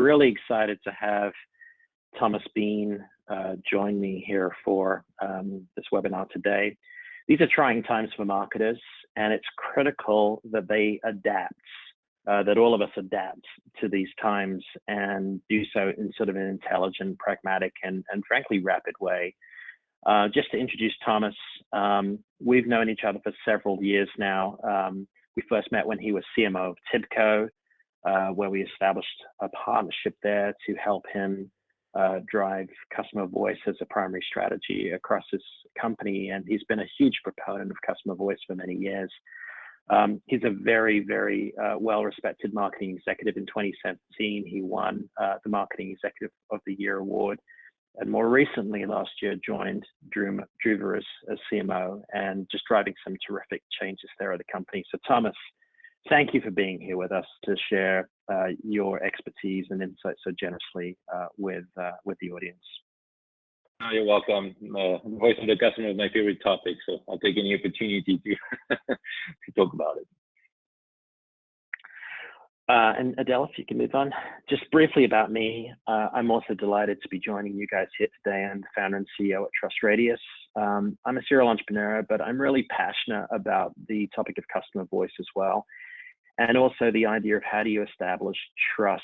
Really excited to have Thomas Bean join me here for this webinar today. These are trying times for marketers, and it's critical that they adapt, that all of us adapt to these times and do so in sort of an intelligent, pragmatic, and frankly, rapid way. Just to introduce Thomas, we've known each other for several years now. We first met when he was CMO of TIBCO, where we established a partnership there to help him drive customer voice as a primary strategy across his company. And he's been a huge proponent of customer voice for many years. He's a very, very well-respected marketing executive. In 2017, he won the Marketing Executive of the Year award. And more recently, last year, joined Druva as CMO and just driving some terrific changes there at the company. So Thomas, thank you for being here with us to share your expertise and insight so generously with the audience. Oh, you're welcome. Voice of the customer is my favorite topic, so I'll take any opportunity to talk about it. And Adele, if you can move on. Just briefly about me, I'm also delighted to be joining you guys here today. I'm the founder and CEO at TrustRadius. I'm a serial entrepreneur, but I'm really passionate about the topic of customer voice as well. And also the idea of how do you establish trust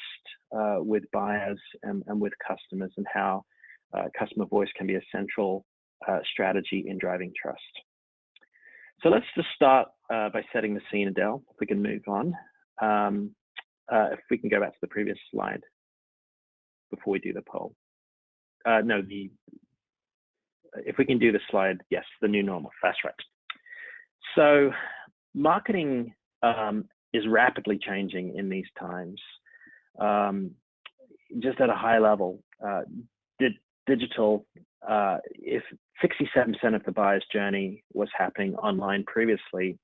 with buyers and with customers, and how customer voice can be a central strategy in driving trust. So let's just start by setting the scene, Adele, if we can move on. If we can go back to the previous slide before we do the poll. If we can do the slide, yes, the new normal, that's right. So marketing is rapidly changing in these times. Just at a high level, digital, if 67% of the buyer's journey was happening online previously,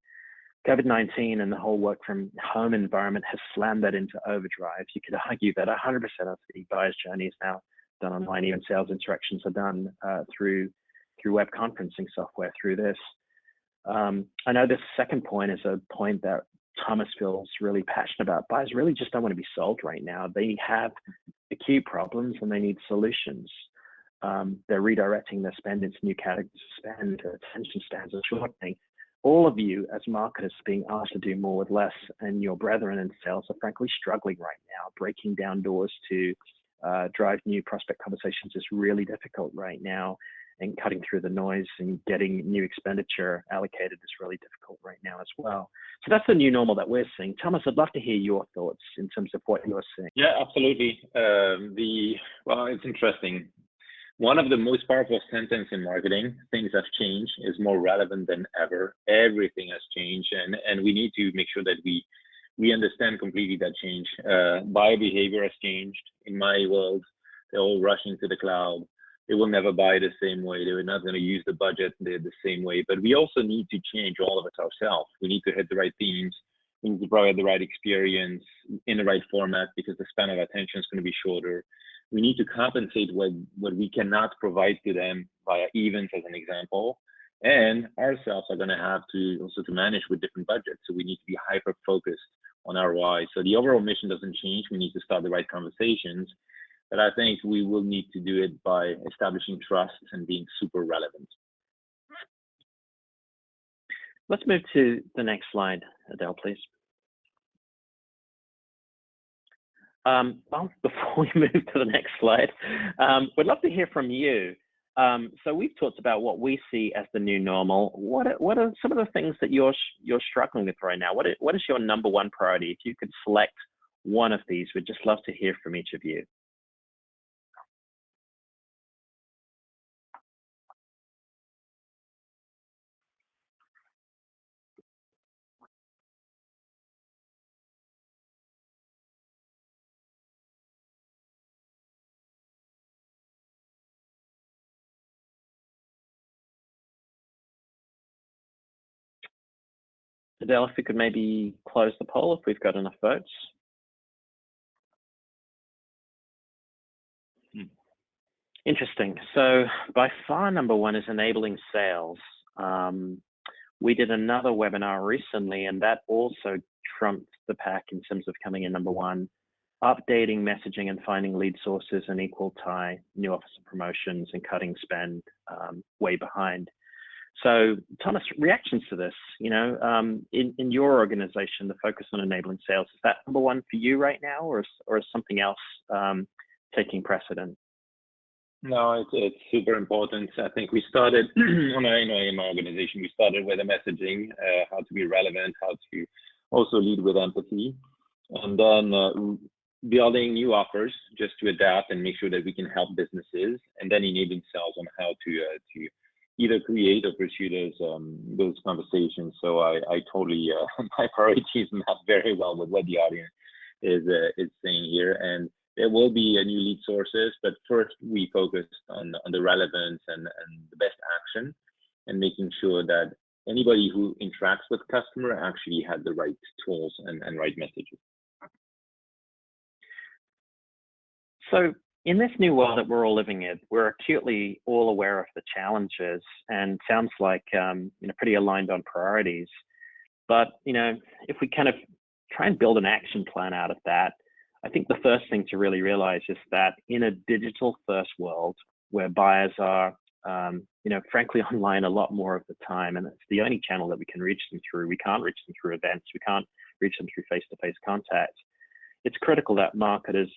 COVID-19 and the whole work from home environment has slammed that into overdrive. You could argue that 100% of the buyer's journey is now done online. Even sales interactions are done through web conferencing software through this. I know this second point is a point that Thomas feels really passionate about. Buyers really just don't want to be sold right now. They have acute problems and they need solutions. They're redirecting their spend into new categories of spend, attention spans are shortening. All of you as marketers being asked to do more with less, and your brethren in sales are frankly struggling right now. Breaking down doors to drive new prospect conversations is really difficult right now, and cutting through the noise and getting new expenditure allocated is really difficult right now as well. So that's the new normal that we're seeing. Thomas, I'd love to hear your thoughts in terms of what you're seeing. Yeah, absolutely. Well, it's interesting. One of the most powerful sentences in marketing, things have changed, is more relevant than ever. Everything has changed, and we need to make sure that we understand completely that change. Buyer behavior has changed. In my world, they're all rushing to the cloud. They will never buy the same way. They're not going to use the budget the same way. But we also need to change all of it ourselves. We need to hit the right themes. We need to provide the right experience in the right format, because the span of attention is going to be shorter. We need to compensate what we cannot provide to them via events, as an example. And ourselves are going to have to also to manage with different budgets. So we need to be hyper-focused on ROI. So the overall mission doesn't change. We need to start the right conversations. But I think we will need to do it by establishing trust and being super relevant. Let's move to the next slide, Adele, please. Well, before we move to the next slide, we'd love to hear from you. So we've talked about what we see as the new normal. What are some of the things that you're struggling with right now? What is your number one priority? If you could select one of these, we'd just love to hear from each of you. Adele, if we could maybe close the poll if we've got enough votes. Interesting. So by far, number one is enabling sales. We did another webinar recently, and that also trumped the pack in terms of coming in number one. updating messaging and finding lead sources in equal tie, new officer promotions and cutting spend way behind. So Thomas, reactions to this, in your organization, the focus on enabling sales, is that number one for you right now, or is something else taking precedent? No, it's super important. I think we started in my organization, we started with the messaging, how to be relevant, how to also lead with empathy, and then building new offers just to adapt and make sure that we can help businesses, and then enabling sales on how to either create or pursue those conversations. So I totally my priorities map very well with what the audience is saying here, and there will be a new lead sources, but first we focused on the relevance and the best action, and making sure that anybody who interacts with customer actually had the right tools and right messages. So in this new world that we're all living in, we're acutely all aware of the challenges, and sounds like pretty aligned on priorities. But if we kind of try and build an action plan out of that, I think the first thing to really realize is that in a digital first world where buyers are, frankly, online a lot more of the time, and it's the only channel that we can reach them through. We can't reach them through events. We can't reach them through face-to-face contact. It's critical that marketers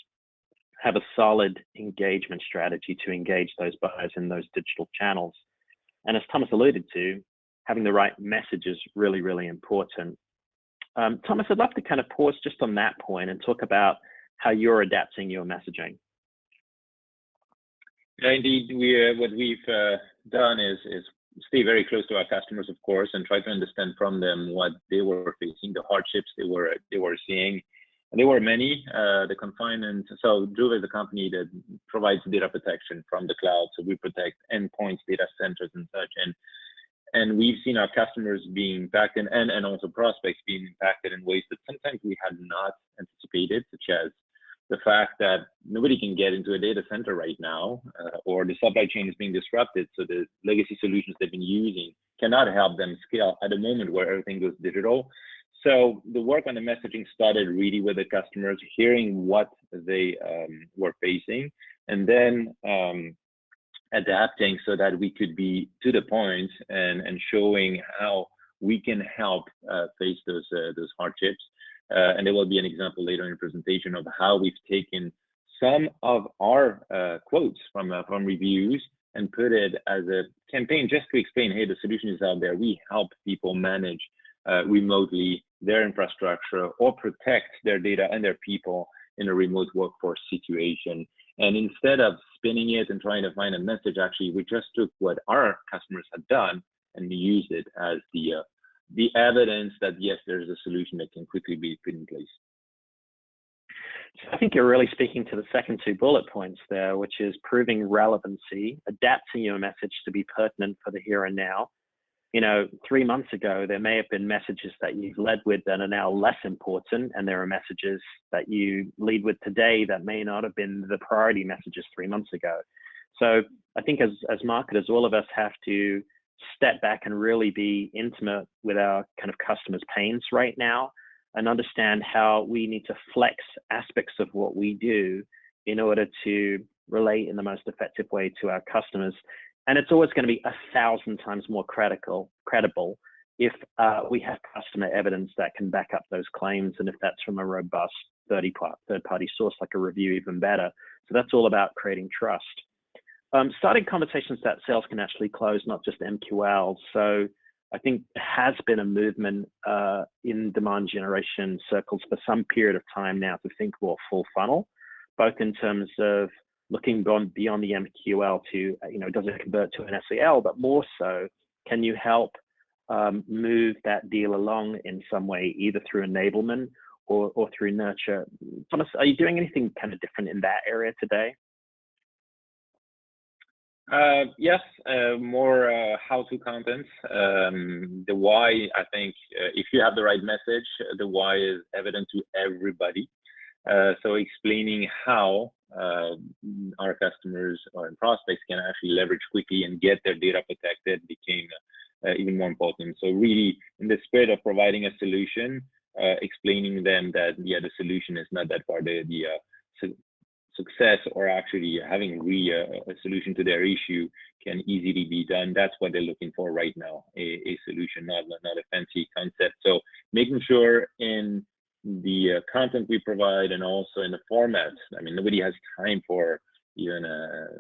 have a solid engagement strategy to engage those buyers in those digital channels. And as Thomas alluded to, having the right message is really, really important. Thomas, I'd love to kind of pause just on that point and talk about how you're adapting your messaging. Yeah, indeed, what we've done is stay very close to our customers, of course, and try to understand from them what they were facing, the hardships they were seeing. And there were many, the confinement. So Druva is a company that provides data protection from the cloud. So we protect endpoints, data centers and such. And we've seen our customers being impacted and also prospects being impacted in ways that sometimes we had not anticipated, such as the fact that nobody can get into a data center right now, or the supply chain is being disrupted. So the legacy solutions they've been using cannot help them scale at a moment where everything goes digital. So the work on the messaging started really with the customers, hearing what they were facing, and then adapting so that we could be to the point and showing how we can help face those hardships. And there will be an example later in the presentation of how we've taken some of our quotes from reviews and put it as a campaign just to explain, hey, the solution is out there. We help people manage remotely their infrastructure or protect their data and their people in a remote workforce situation. And instead of spinning it and trying to find a message, actually, we just took what our customers had done and we used it as the evidence that, yes, there's a solution that can quickly be put in place. So I think you're really speaking to the second two bullet points there, which is proving relevancy, adapting your message to be pertinent for the here and now. 3 months ago, there may have been messages that you've led with that are now less important, and there are messages that you lead with today that may not have been the priority messages 3 months ago. So I think as marketers, all of us have to step back and really be intimate with our kind of customers' pains right now and understand how we need to flex aspects of what we do in order to relate in the most effective way to our customers. And it's always going to be 1,000 times more credible if we have customer evidence that can back up those claims, and if that's from a robust third-party source like a review, even better. So that's all about creating trust. Starting conversations that sales can actually close, not just MQL. So I think there has been a movement in demand generation circles for some period of time now to think more full funnel, both in terms of looking beyond the MQL to, does it convert to an SEL, but more so, can you help move that deal along in some way, either through enablement or through nurture? Thomas, are you doing anything kind of different in that area today? Yes, more how-to content. The why, I think, if you have the right message, the why is evident to everybody. So explaining how our customers or prospects can actually leverage quickly and get their data protected became even more important. So really, in the spirit of providing a solution, explaining them that the solution is not that far. Success or actually having a solution to their issue can easily be done. That's what they're looking for right now, a solution, not a fancy concept. So making sure in the content we provide and also in the format, I mean, nobody has time for even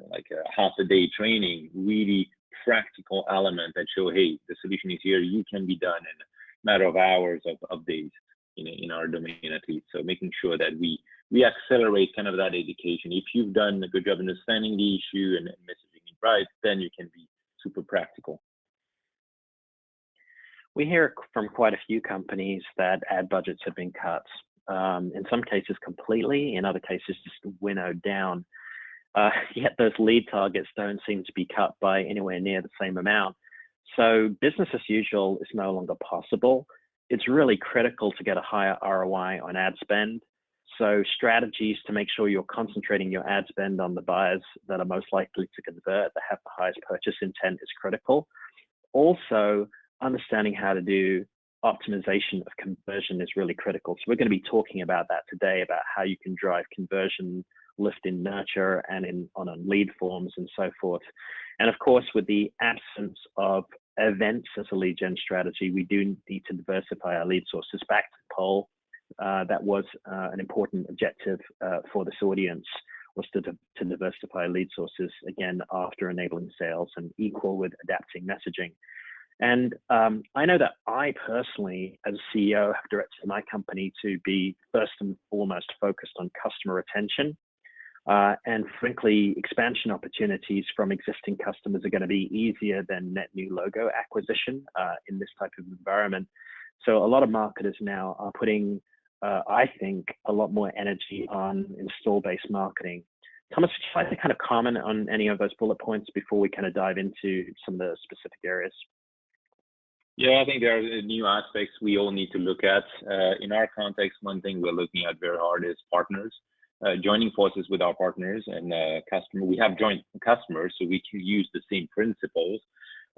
like a half a day training, really practical element that show, hey, the solution is here, you can be done in a matter of hours, of days in our domain at least. So making sure that we accelerate kind of that education. If you've done a good job understanding the issue and messaging it right, then you can be super practical. We hear from quite a few companies that ad budgets have been cut. In some cases completely, in other cases just winnowed down. Yet those lead targets don't seem to be cut by anywhere near the same amount. So business as usual is no longer possible. It's really critical to get a higher ROI on ad spend. So strategies to make sure you're concentrating your ad spend on the buyers that are most likely to convert, that have the highest purchase intent, is critical. Also, understanding how to do optimization of conversion is really critical. So we're going to be talking about that today, about how you can drive conversion, lift in nurture and on lead forms and so forth. And of course, with the absence of events as a lead gen strategy, we do need to diversify our lead sources. Back to the poll, that was an important objective for this audience, was to diversify lead sources, again, after enabling sales, and equal with adapting messaging. And I know that I personally, as CEO, have directed my company to be first and foremost focused on customer retention. And frankly, expansion opportunities from existing customers are going to be easier than net new logo acquisition in this type of environment. So a lot of marketers now are putting, I think, a lot more energy on install-based marketing. Thomas, would you like to kind of comment on any of those bullet points before we kind of dive into some of the specific areas? Yeah, I think there are new aspects we all need to look at. In our context, one thing we're looking at very hard is partners. Joining forces with our partners and customer. We have joint customers, so we can use the same principles.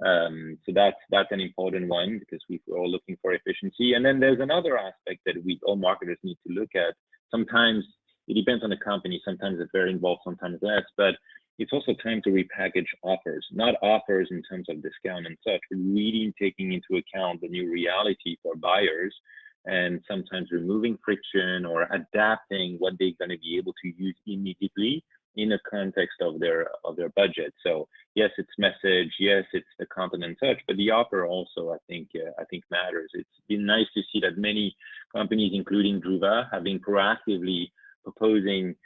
So that's an important one, because we're all looking for efficiency. And then there's another aspect that all marketers need to look at. Sometimes it depends on the company. Sometimes it's very involved, sometimes less. But it's also time to repackage offers, not offers in terms of discount and such, but really taking into account the new reality for buyers, and sometimes removing friction or adapting what they're going to be able to use immediately in a context of their budget. So yes, it's message, yes, it's the content and such, but the offer also, I think matters. It's been nice to see that many companies, including Druva, have been proactively proposing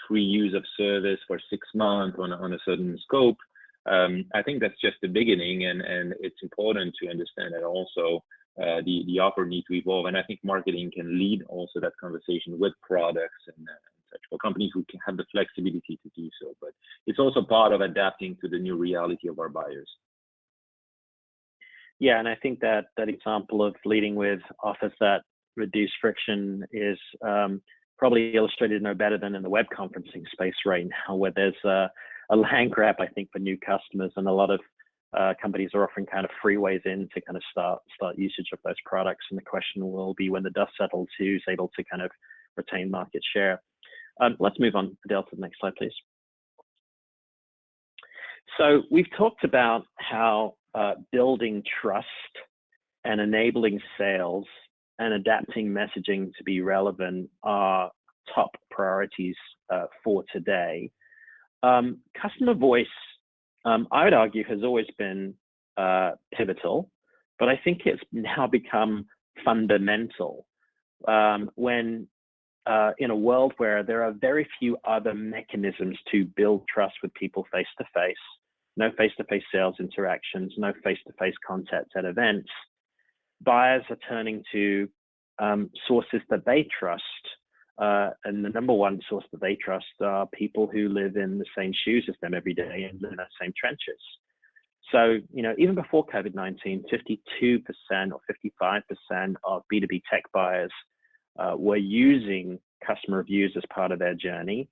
free use of service for 6 months on a certain scope. I think that's just the beginning, and it's important to understand that also the offer needs to evolve. And I think marketing can lead also that conversation with products and such, for companies who can have the flexibility to do so. But it's also part of adapting to the new reality of our buyers. Yeah, and I think that example of leading with offers that reduce friction is probably illustrated no better than in the web conferencing space right now, where there's a land grab, I think, for new customers, and a lot of companies are offering kind of free ways in to kind of start usage of those products. And the question will be, when the dust settles, who's able to kind of retain market share. Let's move on, Adele, to the next slide, please. So we've talked about how building trust and enabling sales and adapting messaging to be relevant are top priorities for today. Customer voice, I would argue, has always been pivotal, but I think it's now become fundamental when in a world where there are very few other mechanisms to build trust with people face-to-face, no face-to-face sales interactions, no face-to-face contacts at events, buyers are turning to sources that they trust. And the number one source that they trust are people who live in the same shoes as them every day and live in the same trenches. So, even before COVID-19, 52% or 55% of B2B tech buyers were using customer reviews as part of their journey.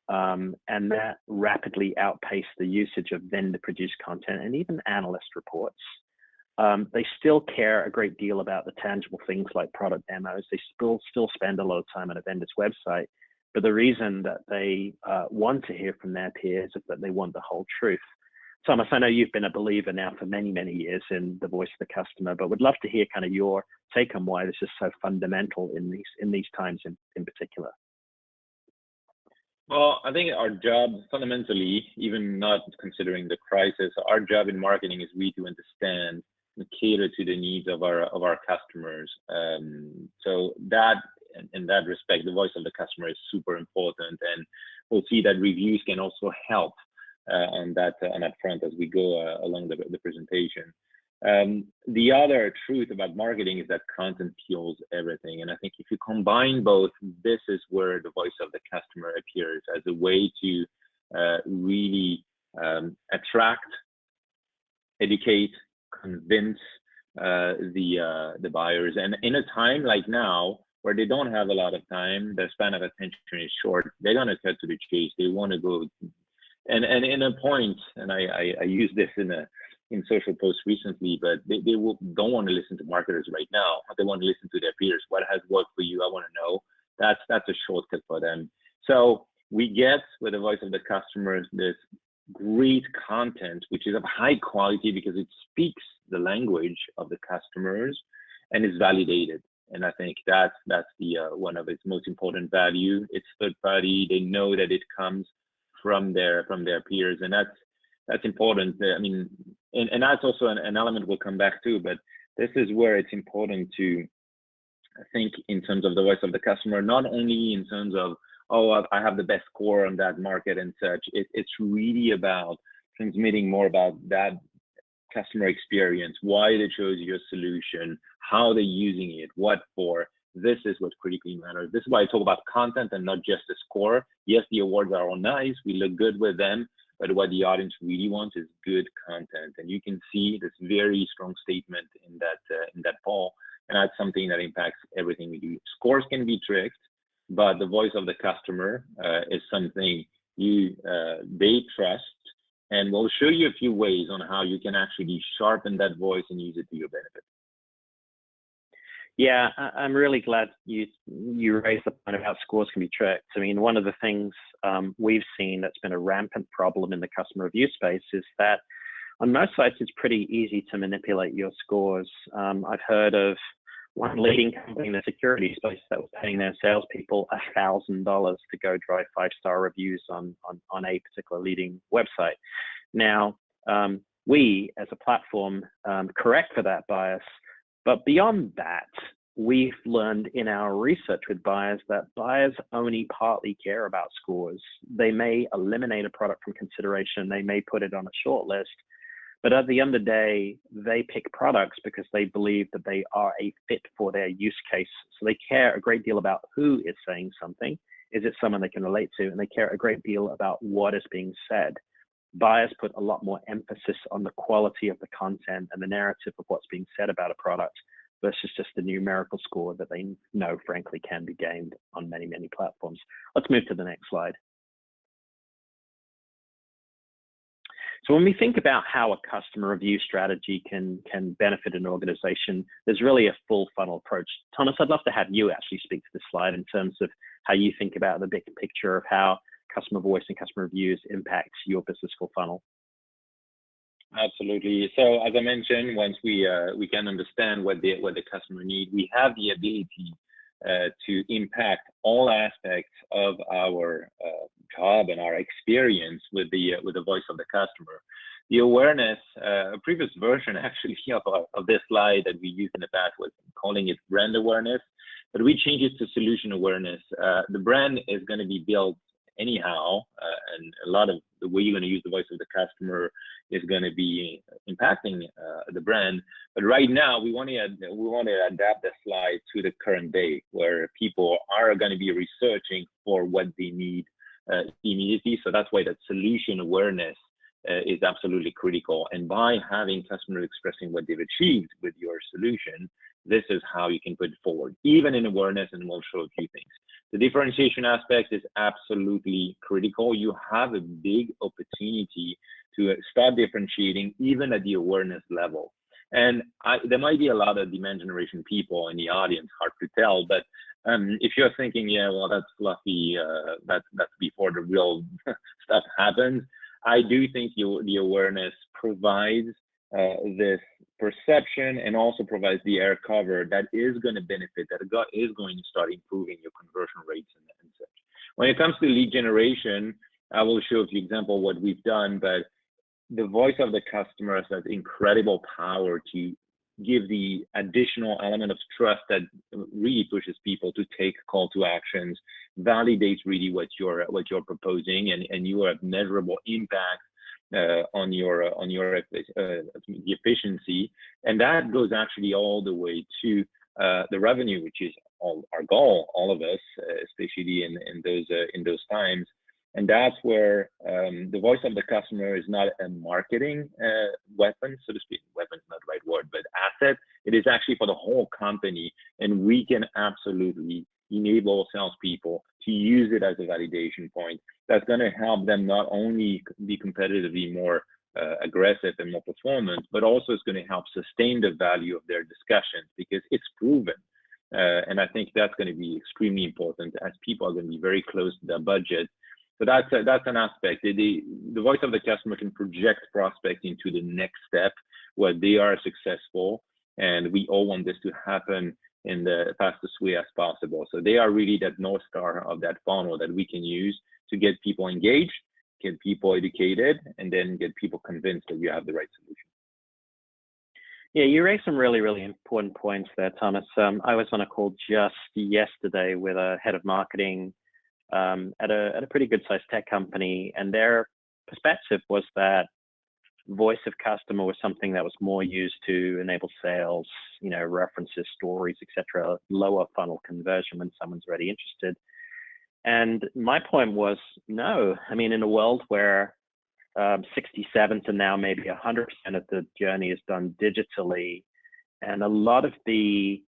And that rapidly outpaced the usage of vendor-produced content and even analyst reports. they still care a great deal about the tangible things like product demos. They still spend a lot of time on a vendor's website. But the reason that they want to hear from their peers is that they want the whole truth. Thomas, I know you've been a believer now for many, many years in the voice of the customer, but would love to hear kind of your take on why this is so fundamental in these times in particular. Well, I think our job fundamentally, even not considering the crisis, our job in marketing is really to understand and cater to the needs of our customers. So that, in that respect, the voice of the customer is super important, and we'll see that reviews can also help on that front as we go along the presentation. The other truth about marketing is that content fuels everything, and I think if you combine both, this is where the voice of the customer appears as a way to really attract, educate, convince the buyers. And in a time like now, where they don't have a lot of time, their span of attention is short, they're gonna cut to the chase. They want to go, and in a point, and I use this in social posts recently, but they don't want to listen to marketers right now. They want to listen to their peers. What has worked for you? I want to know. That's a shortcut for them. So we get with the voice of the customers this great content, which is of high quality because it speaks the language of the customers and is validated. And I think that's the one of its most important value. It's third party. They know that it comes from their peers, and that's important. I mean, and that's also an element we'll come back to, but this is where it's important to think in terms of the voice of the customer, not only in terms of, oh, I have the best score on that market and such. It's really about transmitting more about that customer experience, why they chose your solution, how they're using it, what for. This is what critically matters. This is why I talk about content and not just the score. Yes, the awards are all nice. We look good with them, but what the audience really wants is good content. And you can see this very strong statement in that poll, and that's something that impacts everything we do. Scores can be tricked, but the voice of the customer is something they trust, and we'll show you a few ways on how you can actually sharpen that voice and use it to your benefit. Yeah, I'm really glad you raised the point about scores can be tricked. I mean, one of the things we've seen that's been a rampant problem in the customer review space is that on most sites, it's pretty easy to manipulate your scores. I've heard of one leading company in the security space that was paying their salespeople $1,000 to go drive 5-star reviews on a particular leading website. Now, we as a platform correct for that bias. But beyond that, we've learned in our research with buyers that buyers only partly care about scores. They may eliminate a product from consideration. They may put it on a short list. But at the end of the day, they pick products because they believe that they are a fit for their use case. So they care a great deal about who is saying something. Is it someone they can relate to? And they care a great deal about what is being said. Buyers put a lot more emphasis on the quality of the content and the narrative of what's being said about a product versus just the numerical score that they know, frankly, can be gained on many, many platforms. Let's move to the next slide. So when we think about how a customer review strategy can benefit an organization, there's really a full funnel approach. Thomas, I'd love to have you actually speak to this slide in terms of how you think about the big picture of how customer voice and customer reviews impacts your business full funnel. Absolutely. So as I mentioned, once we can understand what the customer needs, we have the ability to impact all aspects of our job and our experience with the voice of the customer. The awareness, a previous version actually of this slide that we used in the past was calling it brand awareness, but we changed it to solution awareness. The brand is going to be built anyhow, and a lot of the way you're going to use the voice of the customer is going to be impacting the brand. But right now, we want to adapt the slide to the current day, where people are going to be researching for what they need immediately. So that's why that solution awareness is absolutely critical. And by having customers expressing what they've achieved with your solution, this is how you can put it forward, even in awareness, and we'll show a few things. The differentiation aspect is absolutely critical. You have a big opportunity to start differentiating even at the awareness level. And there might be a lot of demand generation people in the audience, hard to tell, but if you're thinking, yeah, well, that's fluffy, that's before the real stuff happens, I do think the awareness provides this perception and also provides the air cover that is going to benefit, that is going to start improving your conversion rates and such. When it comes to lead generation, I will show the example of what we've done, but the voice of the customer has that incredible power to give the additional element of trust that really pushes people to take call to actions, validates really what you're proposing, and you have measurable impact on your efficiency, and that goes actually all the way to the revenue, which is our goal, all of us, especially in those times. And that's where the voice of the customer is not a marketing weapon, so to speak. Weapon is not the right word, but asset. It is actually for the whole company, and we can absolutely enable salespeople to use it as a validation point. That's going to help them not only be competitively more aggressive and more performant, but also it's going to help sustain the value of their discussions because it's proven. And I think that's going to be extremely important as people are going to be very close to their budget. So that's an aspect. The voice of the customer can project prospects into the next step where they are successful, and we all want this to happen in the fastest way as possible. So they are really that North Star of that funnel that we can use to get people engaged, get people educated, and then get people convinced that you have the right solution. Yeah, you raised some really, really important points there, Thomas. I was on a call just yesterday with a head of marketing at a pretty good sized tech company, and their perspective was that voice of customer was something that was more used to enable sales, references, stories, etc., lower funnel conversion when someone's already interested. And my point was, no, I mean, in a world where 67 to now maybe 100% of the journey is done digitally, and a lot of the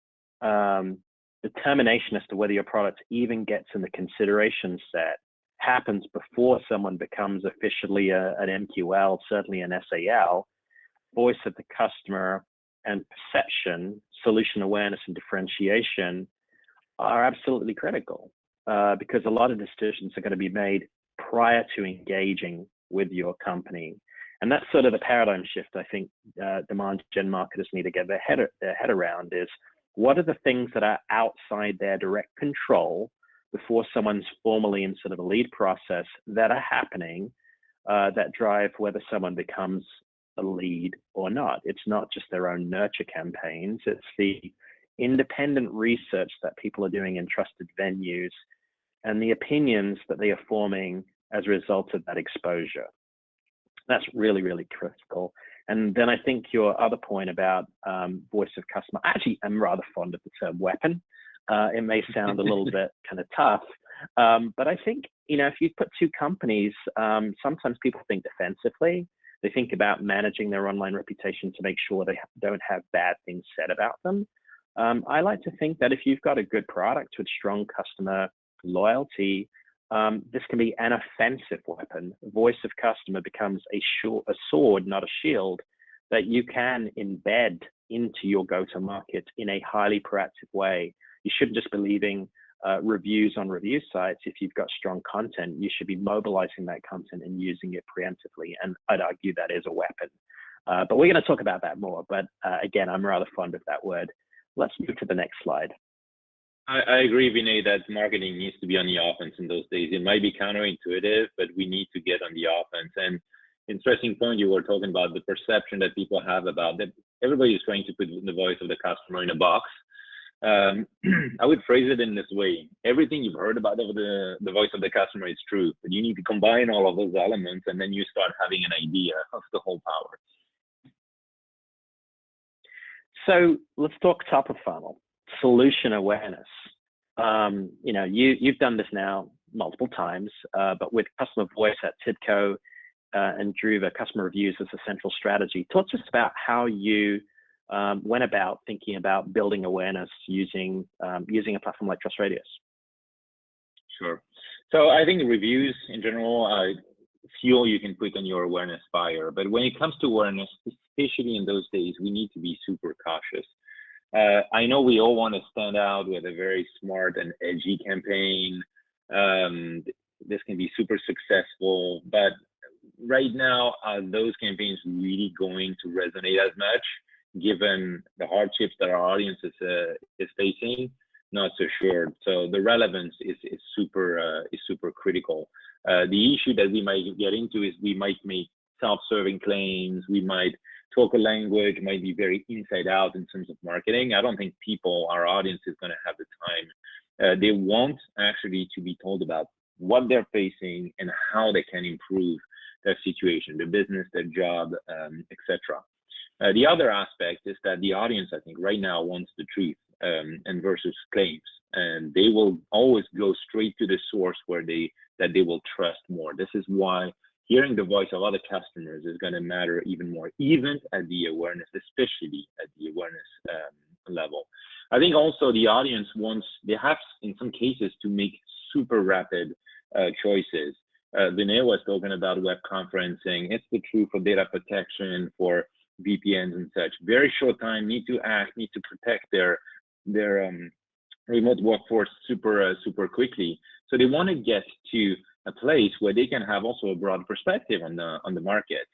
determination as to whether your product even gets in the consideration set happens before someone becomes officially an MQL, certainly an SAL. Voice of the customer and perception, solution awareness and differentiation are absolutely critical because a lot of decisions are going to be made prior to engaging with your company. And that's sort of the paradigm shift I think demand gen marketers need to get their head around is, what are the things that are outside their direct control before someone's formally in sort of a lead process that are happening that drive whether someone becomes a lead or not? It's not just their own nurture campaigns, it's the independent research that people are doing in trusted venues and the opinions that they are forming as a result of that exposure. That's really, really critical. And then I think your other point about voice of customer, actually, I'm rather fond of the term weapon. It may sound a little bit kind of tough, but I think, if you put two companies, sometimes people think defensively. They think about managing their online reputation to make sure they don't have bad things said about them. I like to think that if you've got a good product with strong customer loyalty, this can be an offensive weapon. Voice of customer becomes a sword, not a shield, that you can embed into your go-to-market in a highly proactive way. You shouldn't just be leaving reviews on review sites. If you've got strong content, you should be mobilizing that content and using it preemptively. And I'd argue that is a weapon. But we're going to talk about that more. But again, I'm rather fond of that word. Let's move to the next slide. I agree, Vinay, that marketing needs to be on the offense in those days. It might be counterintuitive, but we need to get on the offense. And interesting point you were talking about, the perception that people have about that everybody is trying to put the voice of the customer in a box. I would phrase it in this way. Everything you've heard about the voice of the customer is true, but you need to combine all of those elements and then you start having an idea of the whole power. So let's talk top of funnel. Solution awareness. You've done this now multiple times, but with customer voice at Tidco and Druva, customer reviews as a central strategy. Talk to us about how you went about thinking about building awareness using a platform like TrustRadius. Sure. So I think the reviews in general are fuel you can put on your awareness fire. But when it comes to awareness, especially in those days, we need to be super cautious. I know we all want to stand out with a very smart and edgy campaign. This can be super successful, but right now, are those campaigns really going to resonate as much, given the hardships that our audience is facing? Not so sure. So the relevance is super critical. The issue that we might get into is we might make self-serving claims. We might talk a language, might be very inside out in terms of marketing. I don't think our audience is going to have the time. They want actually to be told about what they're facing and how they can improve their situation, their business, their job, etc. The other aspect is that the audience, I think, right now wants the truth and versus claims, and they will always go straight to the source that they will trust more. This is why hearing the voice of other customers is going to matter even more, even at the awareness, especially at the awareness level. I think also the audience they have in some cases to make super rapid choices. Vinay was talking about web conferencing. It's the truth for data protection, for VPNs and such. Very short time, need to act, need to protect their remote workforce super quickly. So they want to get to a place where they can have also a broad perspective on the market.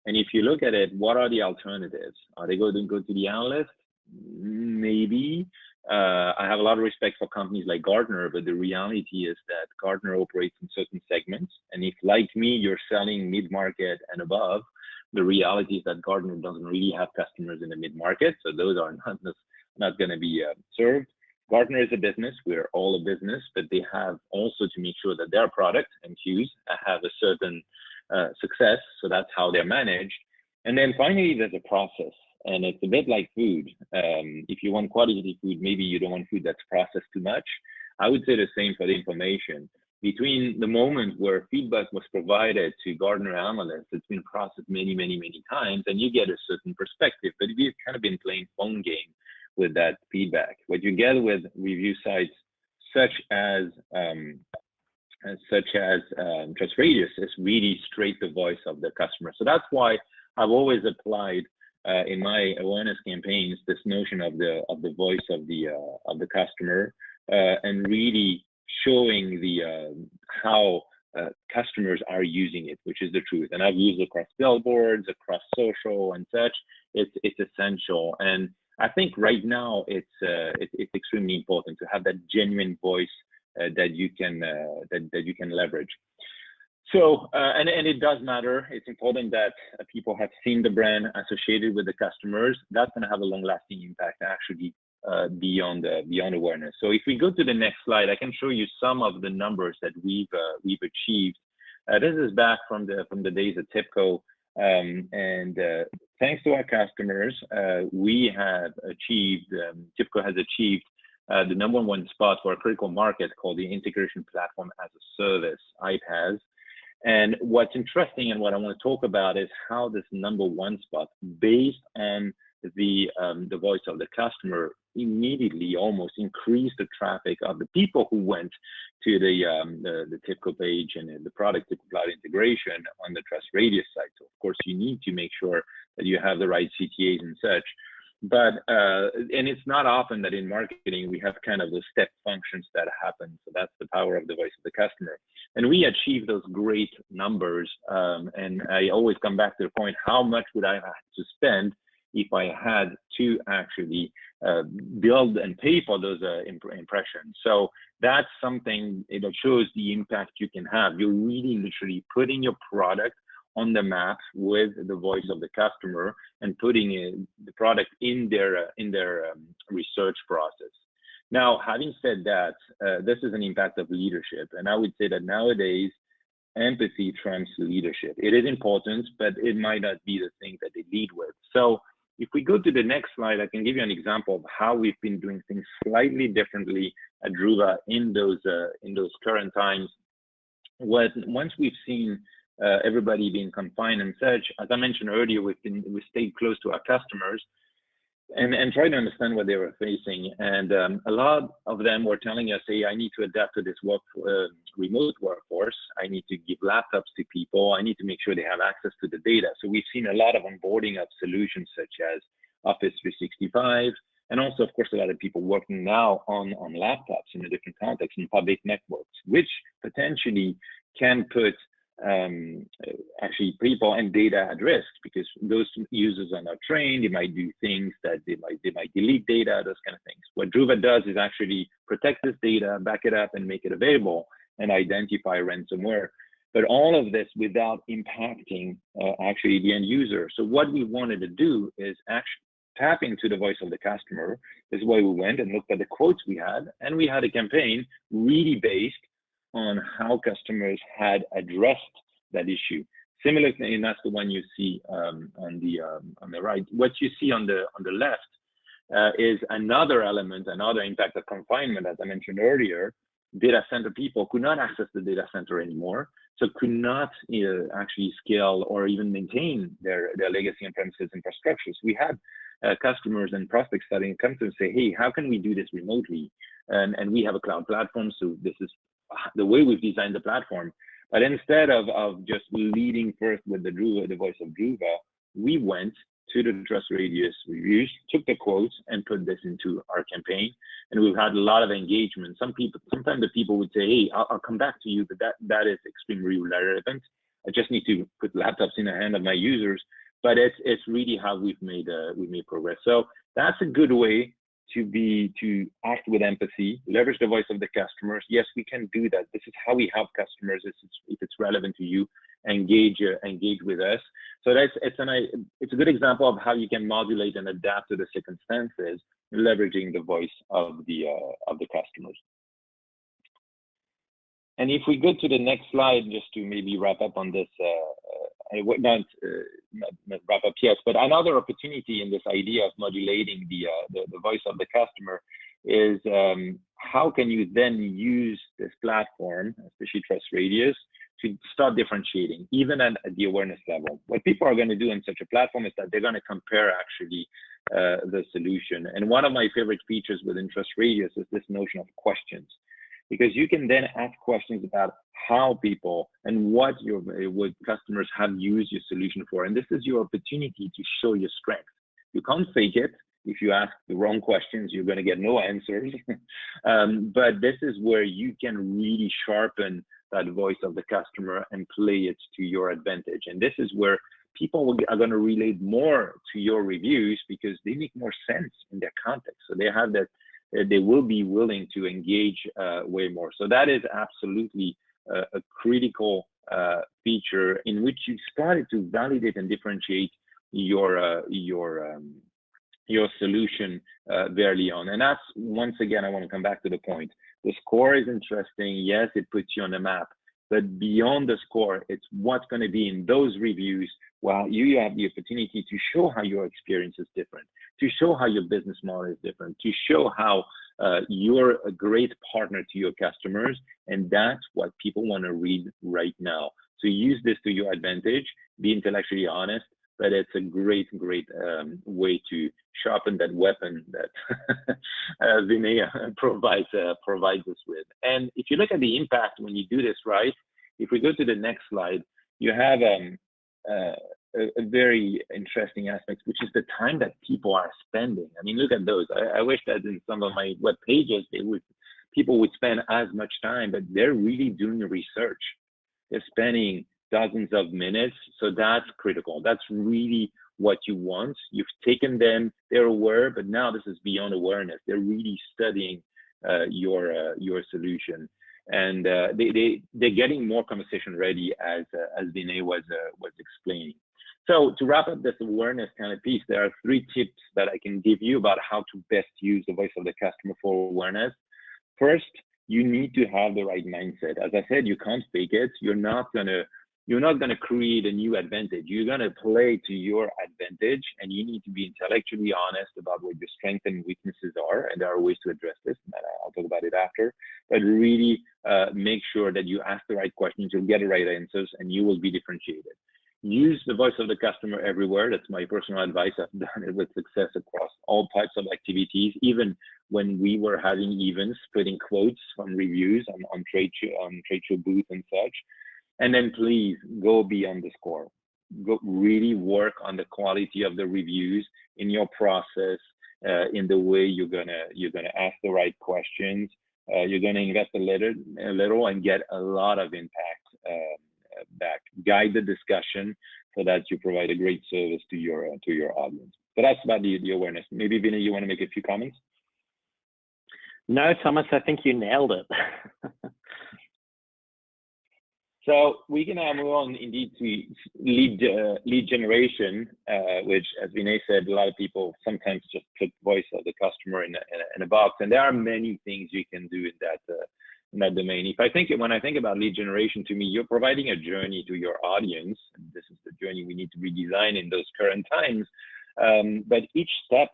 And if you look at it, what are the alternatives? Are they going to go to the analyst? Maybe. I have a lot of respect for companies like Gartner, but the reality is that Gartner operates in certain segments. And if, like me, you're selling mid-market and above, the reality is that Gartner doesn't really have customers in the mid-market. So those are not going to be served. Gartner is a business. We're all a business, but they have also to make sure that their product and queues have a certain success. So that's how they're managed. And then finally, there's a process. And it's a bit like food. If you want quality food, maybe you don't want food that's processed too much. I would say the same for the information. Between the moment where feedback was provided to Gartner analysts, it's been processed many times, and you get a certain perspective. But we've kind of been playing phone game with that feedback. What you get with review sites such as TrustRadius is really straight the voice of the customer. So that's why I've always applied in my awareness campaigns this notion of the voice of the customer and really showing how customers are using it, which is the truth. And I've used it across billboards, across social and such. It's essential. And I think right now it's extremely important to have that genuine voice that you can leverage. So and it does matter. It's important that people have seen the brand associated with the customers. That's going to have a long-lasting impact actually beyond awareness. So if we go to the next slide, I can show you some of the numbers that we've achieved. This is back from the days at TIPCO. And thanks to our customers, we have achieved, TIPCO has achieved the #1 spot for a critical market called the Integration Platform as a Service, IPaaS. And what's interesting and what I want to talk about is how this #1 spot, based on the voice of the customer, immediately almost increased the traffic of the people who went to the TIPCO page and the product TIPCO Cloud integration on the TrustRadius site. So of course you need to make sure that you have the right CTAs and such. But and it's not often that in marketing we have kind of the step functions that happen. So that's the power of the voice of the customer. And we achieve those great numbers. And I always come back to the point: how much would I have to spend if I had to actually build and pay for those impressions? So that's something that shows the impact you can have. You're really literally putting your product on the map with the voice of the customer and putting the product in their research process. Now, having said that, this is an impact of leadership. And I would say that nowadays, empathy trumps leadership. It is important, but it might not be the thing that they lead with. So if we go to the next slide, I can give you an example of how we've been doing things slightly differently at Druva in those current times. Once we've seen everybody being confined and such, as I mentioned earlier, we stayed close to our customers. and try to understand what they were facing. And a lot of them were telling us, hey, I need to adapt to this remote workforce. I need to give laptops to people. I need to make sure they have access to the data. So we've seen a lot of onboarding of solutions such as Office 365, and also, of course, a lot of people working now on laptops in a different context, in public networks, which potentially can put actually people and data at risk, because those users are not trained. They might do things that they might delete data, those kind of things. What Druva does is actually protect this data, back it up, and make it available, and identify ransomware. But all of this without impacting actually the end user. So what we wanted to do is actually tap into the voice of the customer. This is why we went and looked at the quotes we had, and we had a campaign really based on how customers had addressed that issue. Similarly, and that's the one you see on the right. What you see on the left is another element, another impact of confinement. As I mentioned earlier, data center people could not access the data center anymore, so could not actually scale or even maintain their legacy on-premises infrastructures. We had customers and prospects starting to come to and say, hey, how can we do this remotely? And we have a cloud platform, so this is the way we've designed the platform. But instead of just leading first with the voice of Druva, we went to the TrustRadius reviews, took the quotes, and put this into our campaign. And we've had a lot of engagement. Sometimes the people would say, hey, I'll come back to you, but that is extremely relevant. I just need to put laptops in the hand of my users. But it's really how we've made progress. So that's a good way to act with empathy, leverage the voice of the customers. Yes, we can do that. This is how we help customers. If it's relevant to you, engage with us. So it's a good example of how you can modulate and adapt to the circumstances, leveraging the voice of the customers. And if we go to the next slide, just to maybe wrap up on this, not wrap up yet, but another opportunity in this idea of modulating the voice of the customer is how can you then use this platform, especially TrustRadius, to start differentiating, even at the awareness level. What people are going to do in such a platform is that they're going to compare actually the solution. And one of my favorite features within TrustRadius is this notion of questions, because you can then ask questions about how people and what customers have used your solution for. And this is your opportunity to show your strength. You can't fake it. If you ask the wrong questions, you're going to get no answers. But this is where you can really sharpen that voice of the customer and play it to your advantage. And this is where people are going to relate more to your reviews because they make more sense in their context. So they have that, they will be willing to engage way more. So that is absolutely a critical feature in which you started to validate and differentiate your solution very on. And that's, once again, I want to come back to the point. The score is interesting. Yes, it puts you on the map, but beyond the score, it's what's going to be in those reviews. Well, you have the opportunity to show how your experience is different, to show how your business model is different, to show how you're a great partner to your customers. And that's what people want to read right now. So use this to your advantage, be intellectually honest, but it's a great way to sharpen that weapon that Vinay provides us with. And if you look at the impact when you do this right, if we go to the next slide, you have a very interesting aspect, which is the time that people are spending. I mean, look at those. I wish that in some of my web pages, people would spend as much time, but they're really doing the research. They're spending dozens of minutes. So that's critical. That's really what you want. You've taken them, they're aware, but now this is beyond awareness. They're really studying your solution. And they're getting more conversation ready, as Vinay was explaining. So to wrap up this awareness kind of piece, there are 3 tips that I can give you about how to best use the voice of the customer for awareness. First, you need to have the right mindset. As I said, you can't fake it. You're not gonna create a new advantage. You're gonna play to your advantage, and you need to be intellectually honest about what your strengths and weaknesses are. And there are ways to address this, and I'll talk about it after. But really make sure that you ask the right questions, you'll get the right answers, and you will be differentiated. Use the voice of the customer everywhere. That's my personal advice. I've done it with success across all types of activities, even when we were having events, putting quotes from reviews on trade show booths and such. And then please go beyond the score. Go really work on the quality of the reviews in your process, in the way you're gonna ask the right questions. You're gonna invest a little and get a lot of impact back. Guide the discussion so that you provide a great service to your audience. So that's about the awareness. Maybe Vinay, you want to make a few comments? No, Thomas, I think you nailed it. So we can now move on indeed to lead generation, which, as Vinay said, a lot of people sometimes just put voice of the customer in a box, and there are many things you can do in that domain. When I think about lead generation, to me, you're providing a journey to your audience, and this is the journey we need to redesign in those current times. But each step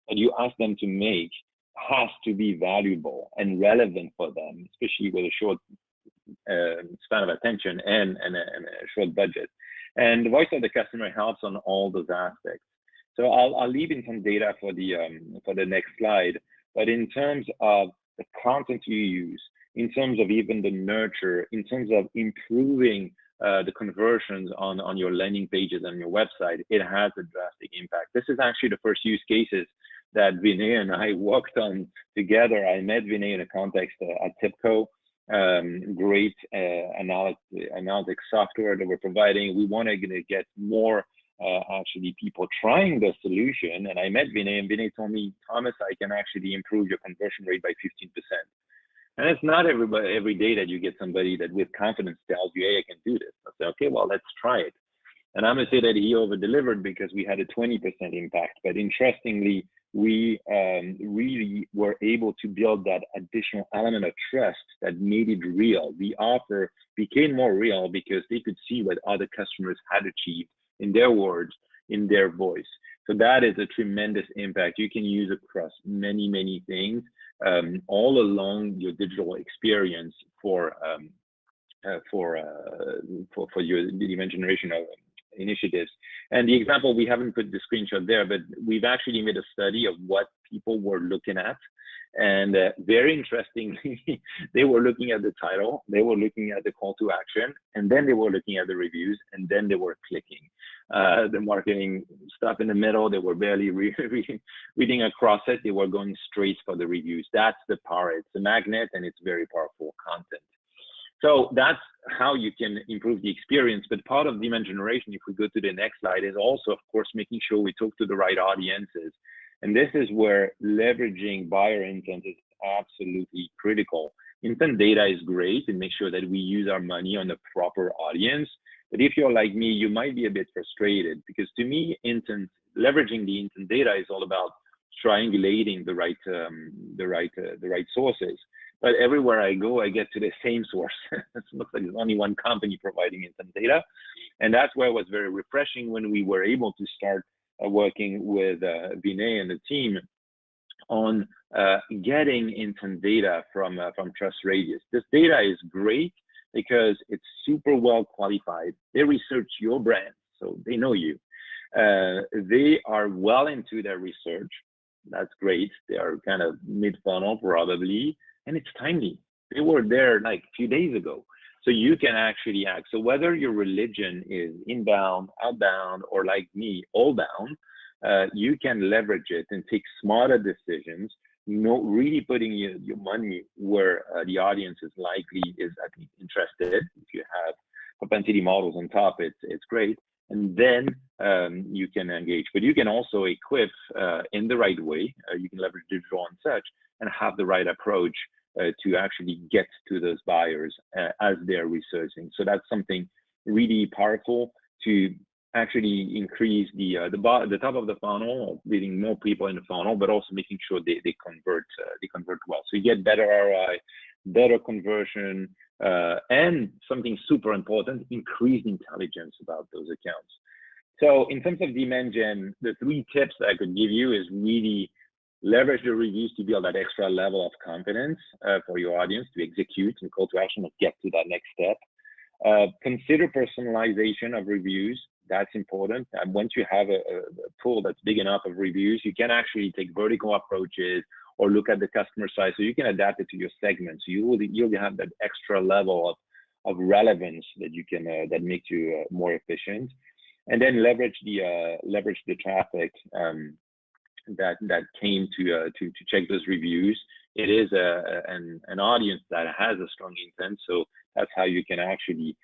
that you ask them to make has to be valuable and relevant for them, especially with a short span of attention and a short budget. And the voice of the customer helps on all those aspects. So I'll leave in some data for the next slide. But in terms of the content you use, in terms of even the nurture, in terms of improving the conversions on your landing pages and your website, it has a drastic impact. This is actually the first use cases that Vinay and I worked on together. I met Vinay in a context at TIPCO. Great analytics software that we're providing. We want to get more actually people trying the solution. And I met Vinay, and Vinay told me, Thomas, I can actually improve your conversion rate by 15%. And it's not every day that you get somebody that with confidence tells you, hey, I can do this. I say, okay, well, let's try it. And I'm going to say that he over-delivered because we had a 20% impact. But interestingly, we really were able to build that additional element of trust that made it real. The offer became more real because they could see what other customers had achieved in their words, in their voice. So that is a tremendous impact you can use across many, many things all along your digital experience for your demand generation of initiatives. And the example, we haven't put the screenshot there, but we've actually made a study of what people were looking at. And very interestingly, they were looking at the title, they were looking at the call to action, and then they were looking at the reviews, and then they were clicking. The marketing stuff in the middle, they were barely reading across it. They were going straight for the reviews. That's the power. It's a magnet, and it's very powerful content. So that's how you can improve the experience. But part of demand generation, if we go to the next slide, is also, of course, making sure we talk to the right audiences. And this is where leveraging buyer intent is absolutely critical. Intent data is great and make sure that we use our money on the proper audience. But if you're like me, you might be a bit frustrated because to me, leveraging the intent data is all about triangulating the right sources. But everywhere I go, I get to the same source. It looks like there's only one company providing intent data. And that's where it was very refreshing when we were able to start working with Vinay and the team on getting intent data from TrustRadius. This data is great because it's super well qualified. They research your brand, so they know you. They are well into their research. That's great. They are kind of mid-funnel probably. And it's timely. They were there like a few days ago. So you can actually act. So whether your religion is inbound, outbound, or like me, all down, you can leverage it and take smarter decisions, really putting your money where the audience is likely is interested. If you have propensity models on top, it's great. And then you can engage. But you can also equip in the right way. You can leverage digital and such and have the right approach to actually get to those buyers as they're researching. So that's something really powerful to actually increase the top of the funnel, leading more people in the funnel, but also making sure they convert well. So you get better ROI, better conversion, and something super important, increased intelligence about those accounts. So in terms of demand gen, the 3 tips that I could give you is really leverage the reviews to build that extra level of confidence for your audience to execute and call to action and get to that next step. Consider personalization of reviews. That's important. And once you have a tool that's big enough of reviews, you can actually take vertical approaches or look at the customer side, so you can adapt it to your segment. So you'll have that extra level of relevance that you can that makes you more efficient, and then leverage the traffic that came to check those reviews. It is an audience that has a strong intent, so that's how you can actually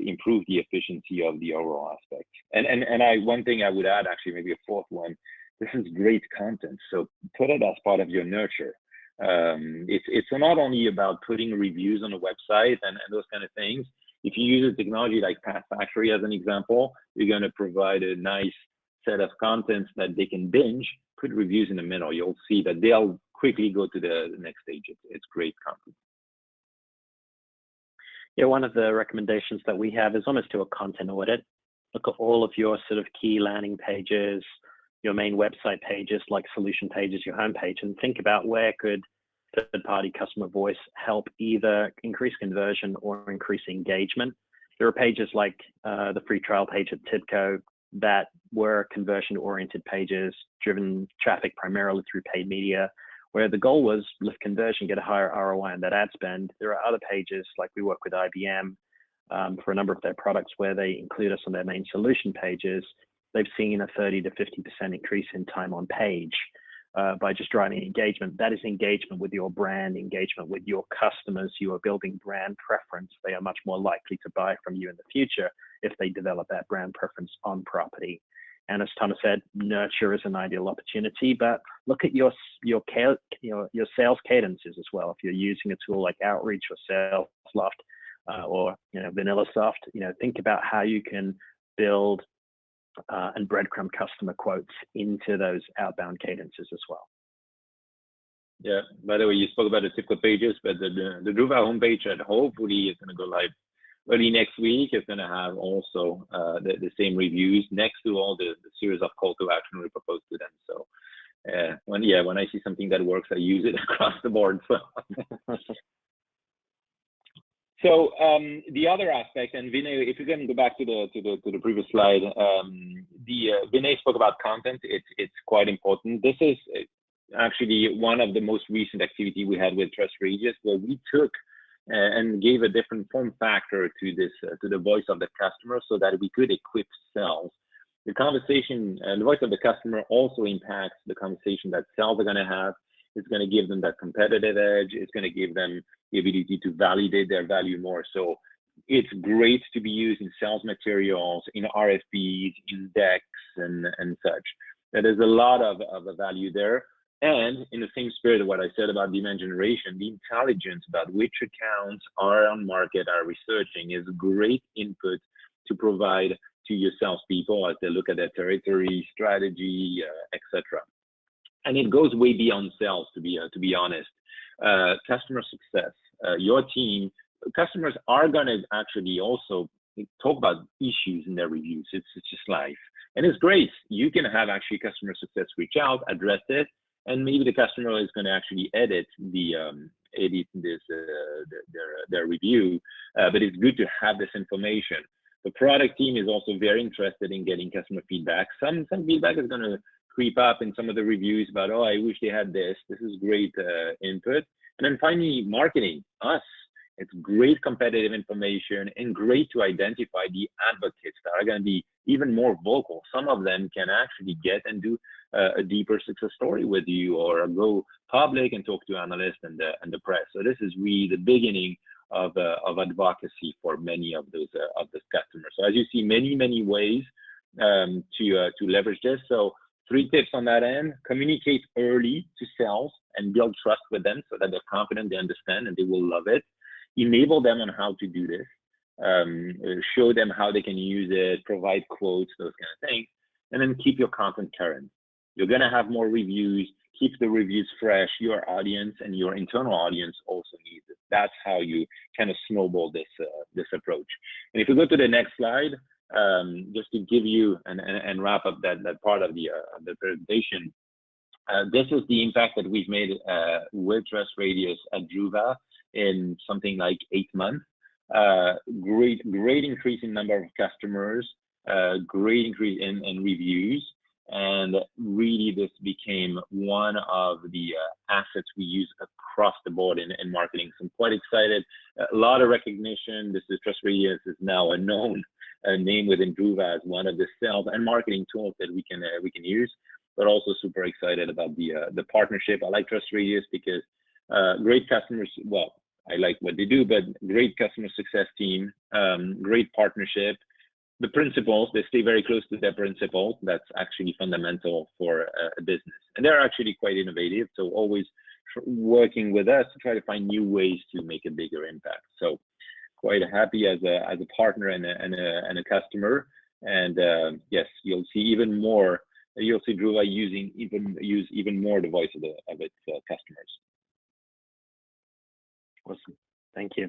improve the efficiency of the overall aspect. And one thing I would add, actually, maybe a fourth one. This is great content, so put it as part of your nurture. It's not only about putting reviews on a website and those kind of things. If you use a technology like Path Factory as an example, you're going to provide a nice set of contents that they can binge. Put reviews in the middle. You'll see that they'll quickly go to the next stage. It's great content. Yeah, one of the recommendations that we have is almost do a content audit. Look at all of your sort of key landing pages, your main website pages, like solution pages, your homepage, and think about where could third-party customer voice help either increase conversion or increase engagement. There are pages like the free trial page at Tibco that were conversion-oriented pages, driven traffic primarily through paid media, where the goal was lift conversion, get a higher ROI on that ad spend. There are other pages, like we work with IBM for a number of their products, where they include us on their main solution pages. They've seen a 30 to 50% increase in time on page by just driving engagement. That is engagement with your brand, engagement with your customers. You are building brand preference. They are much more likely to buy from you in the future if they develop that brand preference on property. And as Thomas said, nurture is an ideal opportunity, but look at your sales cadences as well. If you're using a tool like Outreach or SalesLoft or VanillaSoft, think about how you can build and breadcrumb customer quotes into those outbound cadences as well. Yeah. By the way, you spoke about the Tibco pages, but the Druva homepage that hopefully is going to go live early next week is going to have also the same reviews next to all the series of call to action we propose to them. So when I see something that works, I use it across the board. So the other aspect, and Vinay, if you can go back to the previous slide, Vinay spoke about content. It's quite important. This is actually one of the most recent activity we had with TrustRadius, where we took and gave a different form factor to this to the voice of the customer, so that we could equip sales. The conversation and the voice of the customer also impacts the conversation that sales are going to have. It's going to give them that competitive edge. It's going to give them the ability to validate their value more. So it's great to be used in sales materials, in RFPs, in decks, and such. There's a lot of value there. And in the same spirit of what I said about demand generation, the intelligence about which accounts are on market, are researching, is great input to provide to your salespeople as they look at their territory, strategy, etc. And it goes way beyond sales, to be honest. Customer success, your team, customers are going to actually also talk about issues in their reviews. It's just life, and it's great. You can have actually customer success reach out, address it, and maybe the customer is going to actually edit their review. But it's good to have this information. The product team is also very interested in getting customer feedback. Some feedback is going to creep up in some of the reviews about, oh, I wish they had this. This is great input. And then finally, marketing, us. It's great competitive information and great to identify the advocates that are going to be even more vocal. Some of them can actually get and do a deeper success story with you, or go public and talk to analysts and the press. So this is really the beginning of advocacy for many of those customers. So as you see, many ways to leverage this. So 3 tips on that end: communicate early to sales and build trust with them so that they're confident, they understand, and they will love it. Enable them on how to do this. Show them how they can use it, provide quotes, those kind of things, and then keep your content current. You're going to have more reviews. Keep the reviews fresh. Your audience and your internal audience also needs it. That's how you kind of snowball this approach. And if we go to the next slide, just to give you and wrap up that part of the presentation, this is the impact that we've made with TrustRadius at Druva in something like 8 months. Great increase in number of customers, great increase in reviews, and really this became one of the assets we use across the board in marketing. So I'm quite excited. A lot of recognition. This is TrustRadius is now a known name within Druva as one of the sales and marketing tools that we can use. But also super excited about the partnership. I like TrustRadius because great customers. Well, I like what they do, but great customer success team, great partnership. The principals, they stay very close to their principles. That's actually fundamental for a business. And they're actually quite innovative. So always working with us to try to find new ways to make a bigger impact. So quite happy as a partner and a customer. And yes, you'll see even more. You'll see Dhruva use even more the voice of its customers. Awesome, thank you.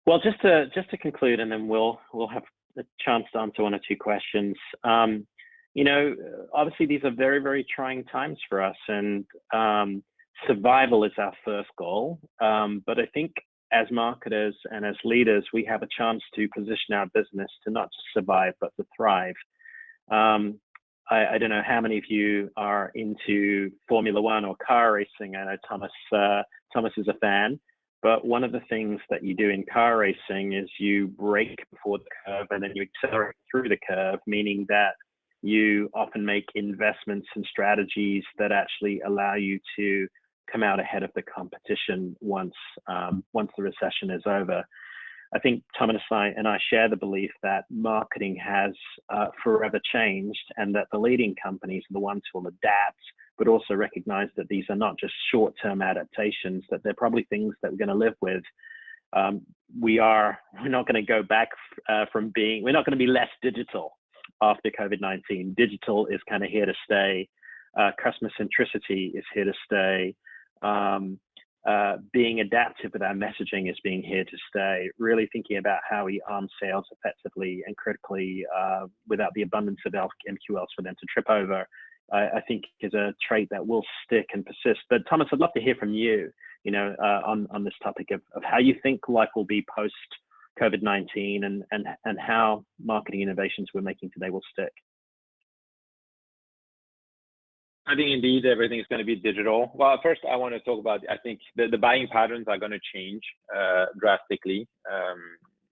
Well, just to conclude, and then we'll have a chance to answer one or two questions. You know, obviously these are very, very trying times for us, and survival is our first goal. But I think as marketers and as leaders, we have a chance to position our business to not just survive, but to thrive. I don't know how many of you are into Formula One or car racing. I know Thomas is a fan. But one of the things that you do in car racing is you brake before the curve and then you accelerate through the curve, meaning that you often make investments and strategies that actually allow you to come out ahead of the competition once the recession is over. I think Thomas and I share the belief that marketing has forever changed, and that the leading companies are the ones who will adapt, but also recognize that these are not just short-term adaptations, that they're probably things that we're going to live with. We're not going to go back we're not going to be less digital after COVID-19. Digital is kind of here to stay. Customer centricity is here to stay. Being adaptive with our messaging is being here to stay. Really thinking about how we arm sales effectively and critically without the abundance of MQLs for them to trip over, I think is a trait that will stick and persist. But Thomas, I'd love to hear from you, you know, on this topic of how you think life will be post COVID-19 and how marketing innovations we're making today will stick. I think indeed everything is going to be digital. Well, first I want to talk about, I think the buying patterns are going to change drastically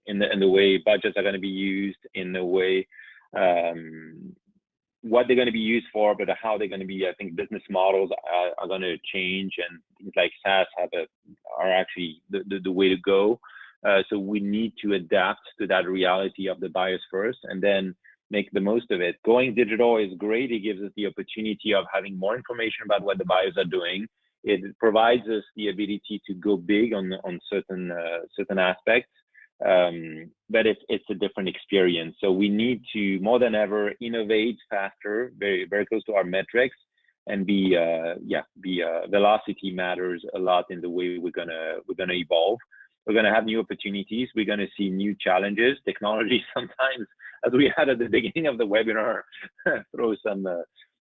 in the way budgets are going to be used, in the way what they're going to be used for, but how they're going to be. I think business models are going to change, and things like SaaS are actually the way to go. So we need to adapt to that reality of the buyers first, and then make the most of it. Going digital is great. It gives us the opportunity of having more information about what the buyers are doing. It provides us the ability to go big on certain aspects, but it's a different experience. So we need to, more than ever, innovate faster, very, very close to our metrics, and velocity matters a lot in the way we're gonna evolve. We're gonna have new opportunities. We're gonna see new challenges. Technology sometimes, as we had at the beginning of the webinar, throw some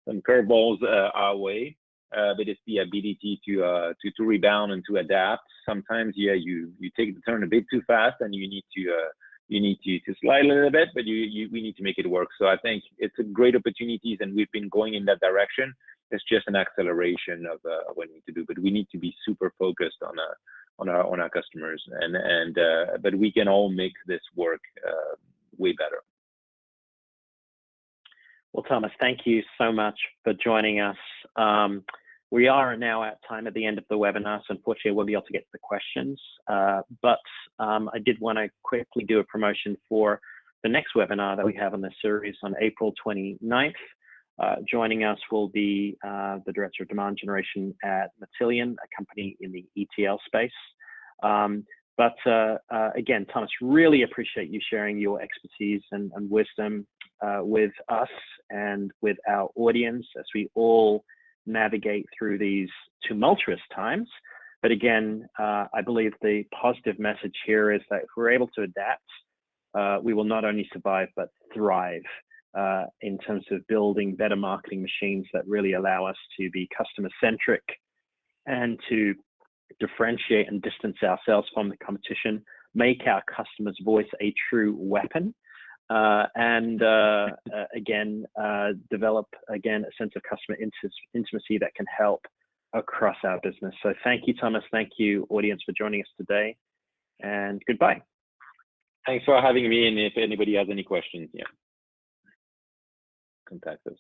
curveballs our way. But it's the ability to rebound and to adapt. Sometimes, you take the turn a bit too fast, and you need to slide a little bit, but we need to make it work. So I think it's a great opportunities, and we've been going in that direction. It's just an acceleration of what we need to do, but we need to be super focused on our customers, but we can all make this work way better. Well, Thomas, thank you so much for joining us. We are now at time at the end of the webinar, so unfortunately we'll be able to get to the questions. But I did want to quickly do a promotion for the next webinar that we have on this series on April 29th. Joining us will be the Director of Demand Generation at Matillion, a company in the ETL space. But again, Thomas, really appreciate you sharing your expertise and wisdom with us and with our audience as we all navigate through these tumultuous times. But again, I believe the positive message here is that if we're able to adapt, we will not only survive, but thrive in terms of building better marketing machines that really allow us to be customer-centric and to differentiate and distance ourselves from the competition make our customer's voice a true weapon, and again, develop again a sense of customer intimacy that can help across our business. So thank you, Thomas. Thank you, audience, for joining us today, and goodbye. Thanks for having me. And if anybody has any questions, contact us.